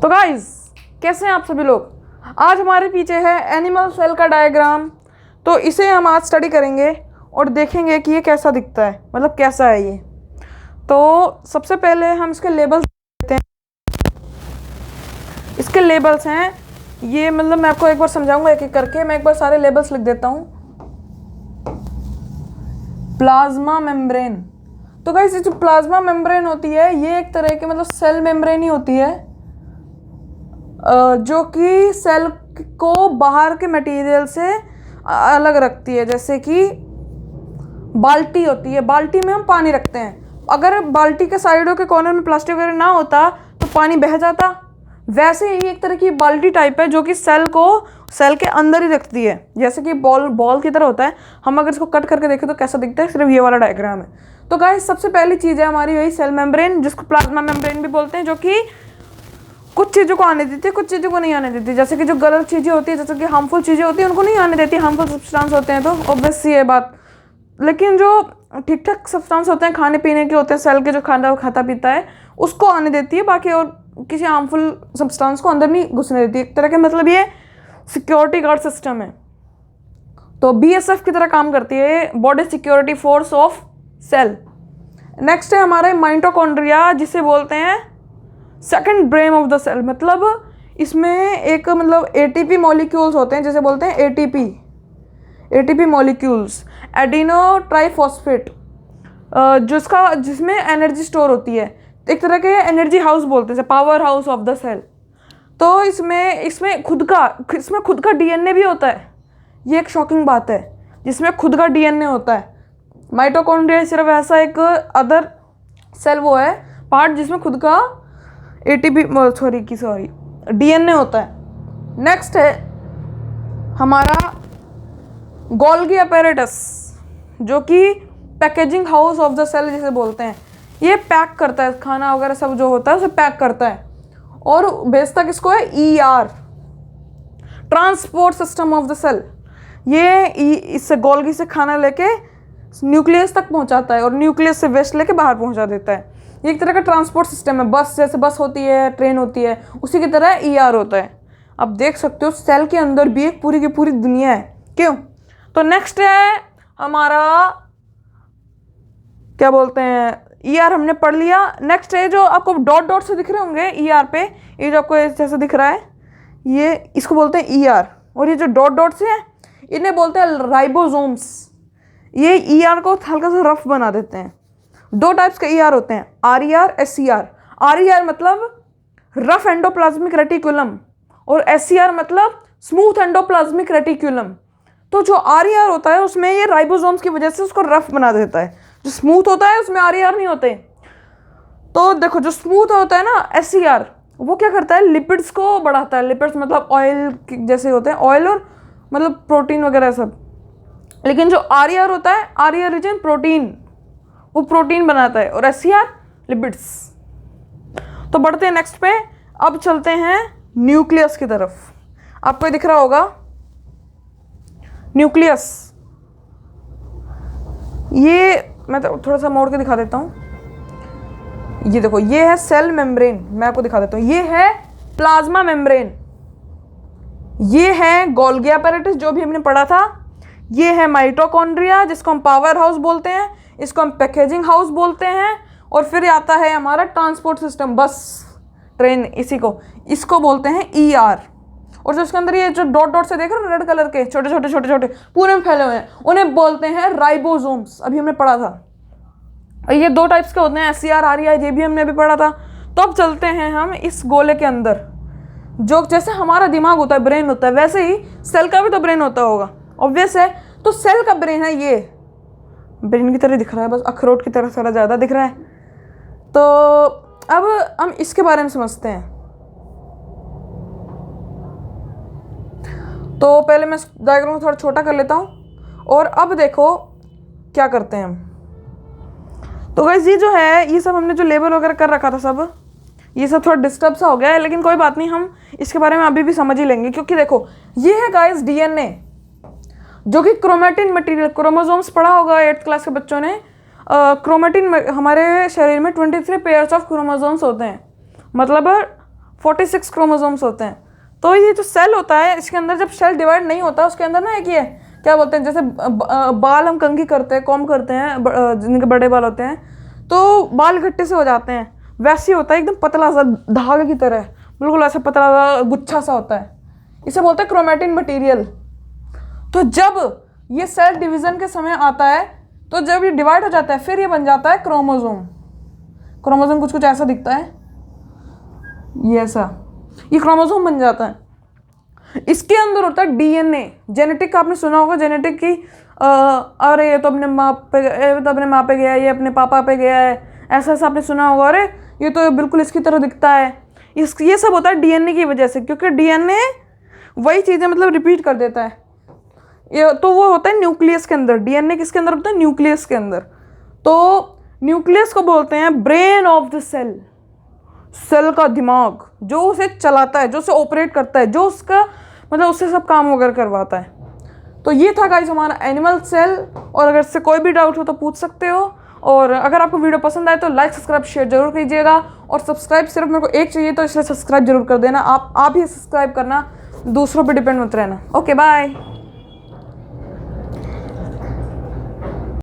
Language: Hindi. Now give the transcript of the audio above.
तो गाइस, कैसे हैं आप सभी लोग। आज हमारे पीछे है एनिमल सेल का डायग्राम। तो इसे हम आज स्टडी करेंगे और देखेंगे कि ये कैसा दिखता है, मतलब कैसा है ये। तो सबसे पहले हम इसके लेबल्स देते हैं। इसके लेबल्स हैं ये, मतलब मैं आपको एक बार समझाऊंगा एक एक करके। मैं एक बार सारे लेबल्स लिख देता हूँ। Plasma membrane. तो गाइस, ये जो प्लाज्मा मेम्ब्रेन होती है ये एक तरह की मतलब सेल मेम्ब्रेन ही होती है, जो कि सेल को बाहर के मटेरियल से अलग रखती है। जैसे कि बाल्टी होती है, बाल्टी में हम पानी रखते हैं। अगर बाल्टी के साइडों के कॉर्नर में प्लास्टिक वगैरह ना होता तो पानी बह जाता। वैसे ही एक तरह की बाल्टी टाइप है जो कि सेल को सेल के अंदर ही रखती है, जैसे कि बॉल की तरह होता है। हम अगर इसको कट करके देखें तो कैसा दिखता है, सिर्फ ये वाला डायग्राम है। तो गाइस, सबसे पहली चीज़ है हमारी वही सेल मेम्ब्रेन, जिसको प्लाज्मा मेम्ब्रेन भी बोलते हैं, जो कि कुछ चीज़ों को आने देती है, कुछ चीज़ों को नहीं आने देती। जैसे कि जो गलत चीज़ें होती है, जैसे कि हार्मफुल चीज़ें होती है, उनको नहीं आने देती। हार्मफुल सब्सटेंस होते हैं तो ऑब्वियस सी है बात। लेकिन जो ठीक ठाक सब्सटेंस होते हैं, खाने पीने के होते हैं, सेल के जो खाना खाता पीता है उसको आने देती है। बाकी और किसी हार्मफुल सब्सटेंस को अंदर नहीं घुसने देती। एक तरह के मतलब ये सिक्योरिटी गार्ड सिस्टम है। तो BSF की तरह काम करती है, body security force of cell. Next है हमारे माइटोकॉन्ड्रिया, जिसे बोलते हैं second brain of the cell. मतलब इसमें एक मतलब ATP मॉलिक्यूल्स होते हैं, जैसे बोलते हैं ATP मॉलिक्यूल्स, एडिनो ट्राइफॉस्फेट, जिसमें एनर्जी स्टोर होती है। एक तरह के एनर्जी हाउस बोलते हैं, power house of the cell. तो इसमें खुद का DNA भी होता है। ये एक शॉकिंग बात है, जिसमें खुद का DNA होता है। माइटोकॉन्ड्रिया सिर्फ ऐसा एक अदर सेल वो है पार्ट जिसमें खुद का DNA होता है। नेक्स्ट है हमारा गोल्गी अपैरेटस, जो कि packaging house of the cell जिसे बोलते हैं। ये पैक करता है खाना वगैरह सब जो होता है उसे पैक करता है और भेजता किसको है, ER, transport system of the cell. ये इससे गोल्गी से खाना लेके न्यूक्लियस तक पहुंचाता है और न्यूक्लियस से वेस्ट लेके बाहर पहुंचा देता है। ये एक तरह का ट्रांसपोर्ट सिस्टम है। बस जैसे बस होती है, ट्रेन होती है, उसी की तरह ER होता है। अब देख सकते हो सेल के अंदर भी एक पूरी की पूरी दुनिया है। क्यों? तो नेक्स्ट है हमारा, क्या बोलते हैं, ER हमने पढ़ लिया। नेक्स्ट है जो आपको डॉट डॉट से दिख रहे होंगे ER पे, ये जो आपको जैसे दिख रहा है, ये इसको बोलते हैं ER। और ये जो डॉट डॉट से है इन्हें बोलते हैं राइबोसोम्स। ये ER को हल्का सा रफ बना देते हैं। दो टाइप्स के ER होते हैं, RER, SCR। RER मतलब रफ एंडोप्लाज्मिक रेटिकुलम और SCR मतलब स्मूथ एंडोप्लाज्मिक रेटिकुलम। तो जो RER होता है उसमें ये राइबोसोम्स की वजह से उसको रफ बना देता है। जो स्मूथ होता है उसमें RER नहीं होते। तो देखो, जो स्मूथ होता है ना SCR, वो क्या करता है, लिपिड्स को बढ़ाता है। लिपिड्स मतलब ऑयल जैसे होते हैं, ऑयल और मतलब प्रोटीन वगैरह सब। लेकिन जो RER होता है, RER रीजन प्रोटीन, वो प्रोटीन बनाता है, और SCR लिपिड्स। तो बढ़ते हैं नेक्स्ट पे। अब चलते हैं न्यूक्लियस की तरफ। आपको दिख रहा होगा न्यूक्लियस। ये मैं तो थोड़ा सा मोड़ के दिखा देता हूँ। ये देखो, ये है सेल मेम्ब्रेन। मैं आपको दिखा देता हूँ। ये है प्लाज्मा मेम्ब्रेन, ये है गोल्गी अपैरेटस जो भी हमने पढ़ा था, ये है माइटोकॉन्ड्रिया जिसको हम पावर हाउस बोलते हैं, इसको हम पैकेजिंग हाउस बोलते हैं, और फिर आता है हमारा ट्रांसपोर्ट सिस्टम, बस, ट्रेन, इसको बोलते हैं ER। और जो उसके अंदर ये जो डॉट डॉट से देख रहे हो रेड कलर के छोटे छोटे छोटे छोटे पूरे में फैले हुए हैं, उन्हें बोलते हैं राइबोसोम्स। अभी हमने पढ़ा था। ये दो टाइप्स के होते हैं, SCR, RER, ये भी हमने अभी पढ़ा था। तो अब चलते हैं हम इस गोले के अंदर। जो जैसे हमारा दिमाग होता है, ब्रेन होता है, वैसे ही सेल का भी तो ब्रेन होता होगा, ऑब्वियस है। तो सेल का ब्रेन है, ये ब्रेन की तरह दिख रहा है, बस अखरोट की तरह थोड़ा ज़्यादा दिख रहा है। तो अब हम इसके बारे में समझते हैं। तो पहले मैं डायग्राम को थोड़ा छोटा कर लेता हूँ और अब देखो क्या करते हैं हम। तो गाइस, ये जो है, ये सब हमने जो लेबल वगैरह कर रखा था सब, ये सब थोड़ा डिस्टर्ब सा हो गया है, लेकिन कोई बात नहीं, हम इसके बारे में अभी भी समझ ही लेंगे। क्योंकि देखो, ये है गाइस DNA, जो कि क्रोमेटिन मटेरियल, क्रोमोसोम्स पढ़ा होगा 8th क्लास के बच्चों ने। क्रोमेटिन हमारे शरीर में 23 पेयर्स ऑफ क्रोमोसोम्स होते हैं। मतलब 46 क्रोमोसोम्स होते हैं। तो ये जो सेल होता है इसके अंदर जब सेल डिवाइड नहीं होता उसके अंदर ना एक ये क्या बोलते हैं, जैसे बाल हम कंघी करते हैं, कॉम्ब करते हैं, जिनके बड़े बाल होते हैं तो बाल इकट्ठे से हो जाते हैं, वैसे ही होता है एकदम पतला सा धागे की तरह, बिल्कुल ऐसे पतला सा गुच्छा सा होता है। इसे बोलते हैं क्रोमैटिन मटेरियल। तो जब ये सेल डिवीजन के समय आता है तो जब ये डिवाइड हो जाता है फिर ये बन जाता है क्रोमोसोम। क्रोमोसोम कुछ कुछ ऐसा दिखता है, ये ऐसा, ये क्रोमोसोम बन जाता है। इसके अंदर होता है डीएनए। जेनेटिक का आपने सुना होगा, जेनेटिक की अरे ये तो अपने माँ पे, ये तो अपने माँ पे गया है, ये अपने पापा पे गया है, ऐसा ऐसा आपने सुना होगा। अरे ये तो बिल्कुल इसकी तरह दिखता है। ये सब होता है डीएनए की वजह से, क्योंकि डीएनए वही चीज़ें मतलब रिपीट कर देता है। ये तो वो होता है न्यूक्लियस के अंदर। डीएनए किसके अंदर होता है? न्यूक्लियस के अंदर। तो न्यूक्लियस को बोलते हैं brain of the cell, cell का दिमाग, जो उसे चलाता है, जो उसे ऑपरेट करता है, जो उसका मतलब उससे सब काम वगैरह करवाता है। तो ये था गाइस हमारा एनिमल सेल। और अगर इससे कोई भी डाउट हो तो पूछ सकते हो। और अगर आपको वीडियो पसंद आए तो लाइक सब्सक्राइब शेयर जरूर कीजिएगा। और सब्सक्राइब सिर्फ मेरे को एक चाहिए तो इसलिए सब्सक्राइब जरूर कर देना। आप ही सब्सक्राइब करना, दूसरों पर डिपेंड मत रहना। Okay bye.